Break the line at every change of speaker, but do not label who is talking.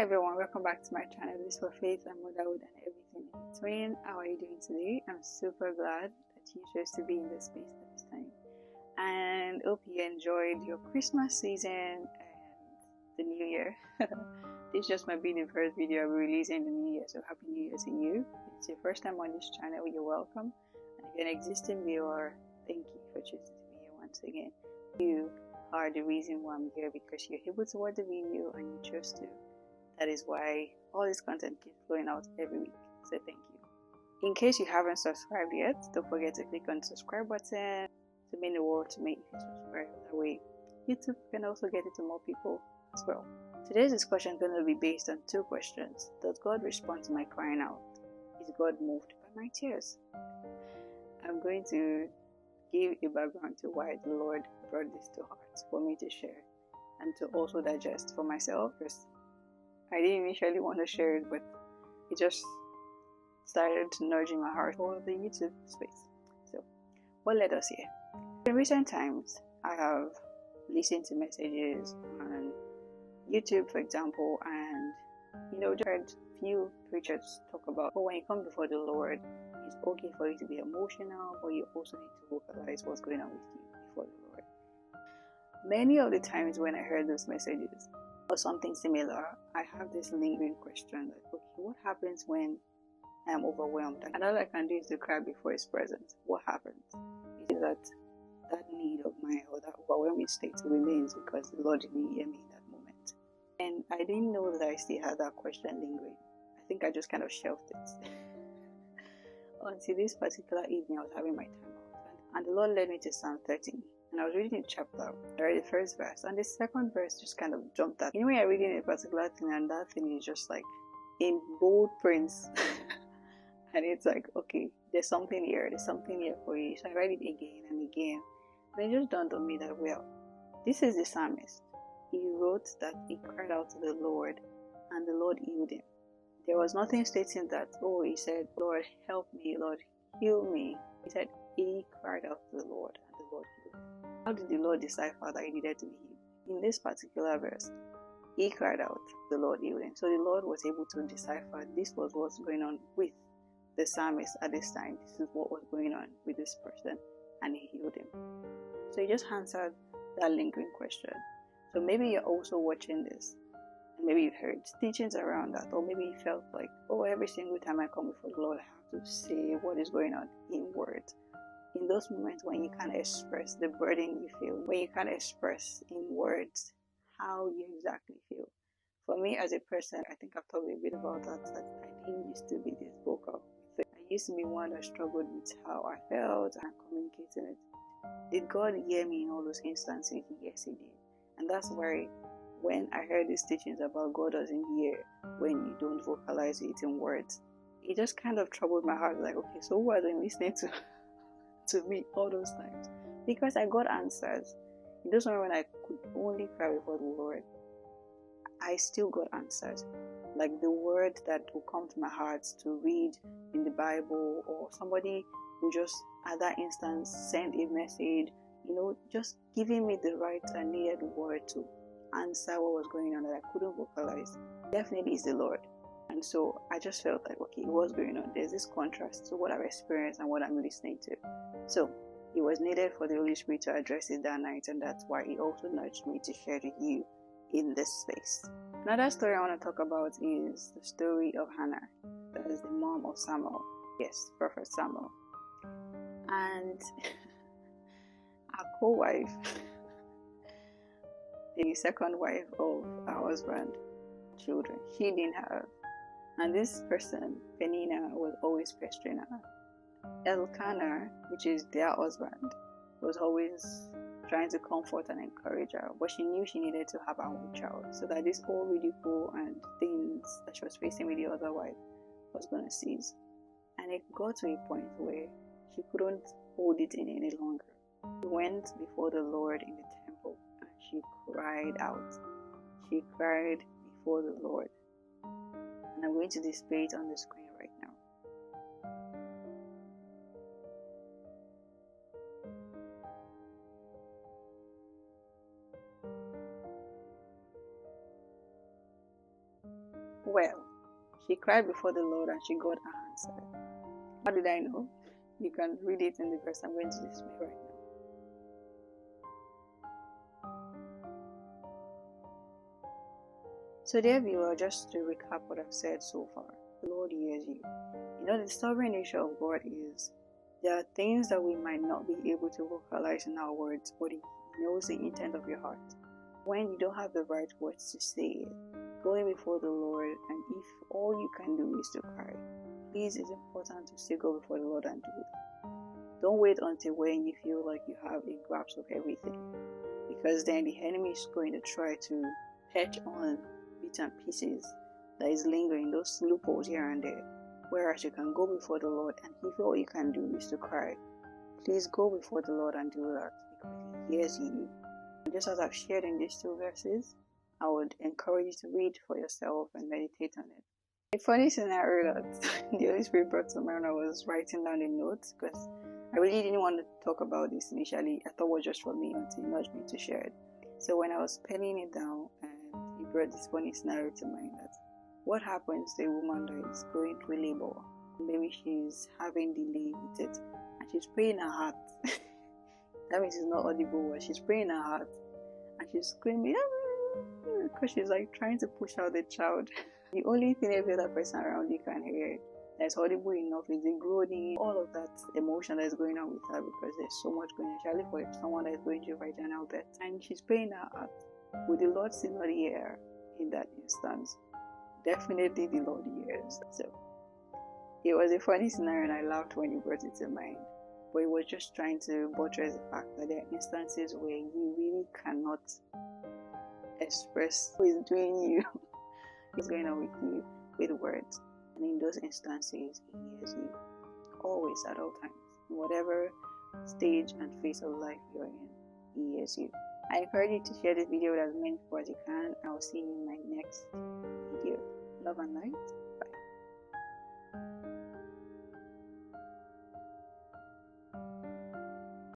everyone, welcome back to my channel. This is for faith and motherhood and everything in between. How are you doing today? I'm super glad that you chose to be in this space at this time, and hope you enjoyed your Christmas season and the New Year. This is just my being the first video I'll be releasing in the New Year, so Happy New Year to you. If it's your first time on this channel, you're welcome, and if you're an existing viewer, thank you for choosing to be here once again. You are the reason why I'm here, because you're able to watch the video and you chose to. That is why all this content keeps flowing out every week, so thank you. In case you haven't subscribed yet, don't forget to click on the subscribe button to mean the world to me if you subscribe. That way YouTube can also get it to more people as well. Today's discussion is going to be based on two questions. Does God respond to my crying out? Is God moved by my tears? I'm going to give a background to why the Lord brought this to heart for me to share and to also digest for myself, because I didn't initially want to share it, but it just started nudging my heart for the YouTube space. So, what led us here? In recent times, I have listened to messages on YouTube, for example, and just heard few preachers talk about, oh, when you come before the Lord, it's okay for you to be emotional, but you also need to vocalize what's going on with you before the Lord. Many of the times when I heard those messages, or something similar, I have this lingering question like, okay, what happens when I am overwhelmed and all I can do is to cry before His presence? What happens? Is that need of mine or that overwhelming state remains because the Lord didn't hear me in that moment? And I didn't know that I still had that question lingering. I think I just kind of shelved it until this particular evening. I was having my time out, and the Lord led me to Psalm 13. And I was reading the chapter. I read the first verse, and the second verse just kind of jumped out. When you're reading a particular thing, and that thing is just like in bold prints, and it's like, okay, there's something here for you. So I read it again and again, and it just dawned on me that, well, this is the psalmist. He wrote that he cried out to the Lord, and the Lord healed him. There was nothing stating that, oh, he said, Lord, help me, Lord, heal me. He said he cried out to the Lord, and the Lord healed him. How did the Lord decipher that he needed to be healed? In this particular verse, he cried out, the Lord healed him. So the Lord was able to decipher this was what's going on with the psalmist at this time. This is what was going on with this person, and he healed him. So he just answered that lingering question. So maybe you're also watching this, and maybe you've heard teachings around that, or maybe you felt like, oh, every single time I come before the Lord, I have to say what is going on in words. In those moments when you can't express the burden you feel, when you can't express in words how you exactly feel. For me as a person, I think I've talked a bit about that I didn't used to be this vocal. I used to be one that struggled with how I felt and communicating it. Did God hear me in all those instances? Yes, He did. And that's why when I heard these teachings about God doesn't hear when you don't vocalize it in words, it just kind of troubled my heart. Like, okay, so who are they listening to me all those times? Because I got answers. In those moments when I could only cry before the Lord, I still got answers. Like the word that will come to my heart to read in the Bible, or somebody who just at that instance sent a message, just giving me the right and needed word to answer what was going on that I couldn't vocalize. Definitely is the Lord. And so I just felt like, okay, what's going on? There's this contrast to what I've experienced and what I'm listening to. So it was needed for the Holy Spirit to address it that night, and that's why He also nudged me to share with you in this space. Another story I want to talk about is the story of Hannah. That is the mom of Samuel. Yes, Prophet Samuel. And her co-wife, the second wife of her husband, children, she didn't have. And this person, Penina, was always pestering her. Elkanah, which is their husband, was always trying to comfort and encourage her, but she knew she needed to have her own child, so that this whole ridicule and things that she was facing with the other wife was going to cease. And it got to a point where she couldn't hold it in any longer. She went before the Lord in the temple and she cried out. She cried before the Lord. And I'm going to display it on the screen right now. Well, she cried before the Lord and she got her answer. How did I know? You can read it in the verse I'm going to display right now. So dear viewer, just to recap what I've said so far, the Lord hears you. You know, the sovereign nature of God is there are things that we might not be able to vocalize in our words, but He knows the intent of your heart. When you don't have the right words to say it, going before the Lord, and if all you can do is to cry, please, it's important to still go before the Lord and do it. Don't wait until when you feel like you have a grasp of everything, because then the enemy is going to try to patch on bits and pieces that is lingering, those loopholes here and there. Whereas you can go before the Lord, and if all you can do is to cry, please go before the Lord and do that, because He hears you. Just as I've shared in these two verses, I would encourage you to read for yourself and meditate on it. A funny scenario that the Holy Spirit brought to mind when I was writing down the notes, because I really didn't want to talk about this initially. I thought it was just for me until He nudged me to share it. So when I was penning it down, and He brought this funny scenario to mind, that what happens to a woman that is going through labor? Maybe she's having delay with it, and she's praying her heart. That means it's not audible, but she's praying her heart, and she's screaming because she's like trying to push out the child. The only thing every other person around you can hear that's audible enough is the groaning, all of that emotion that's going on with her, because there's so much going on, especially for someone that's going through vaginal birth, and she's praying her heart. Would the Lord still not hear in that instance? Definitely the Lord hears. So it was a funny scenario, and I laughed when you brought it to mind. But it was just trying to buttress the fact that there are instances where you really cannot express who is doing you, what's going on with you, with words. And in those instances, He hears you. Always, at all times. In whatever stage and phase of life you're in, He hears you. I encourage you to share this video with as many people as you can. I will see you in my next video. Love and light.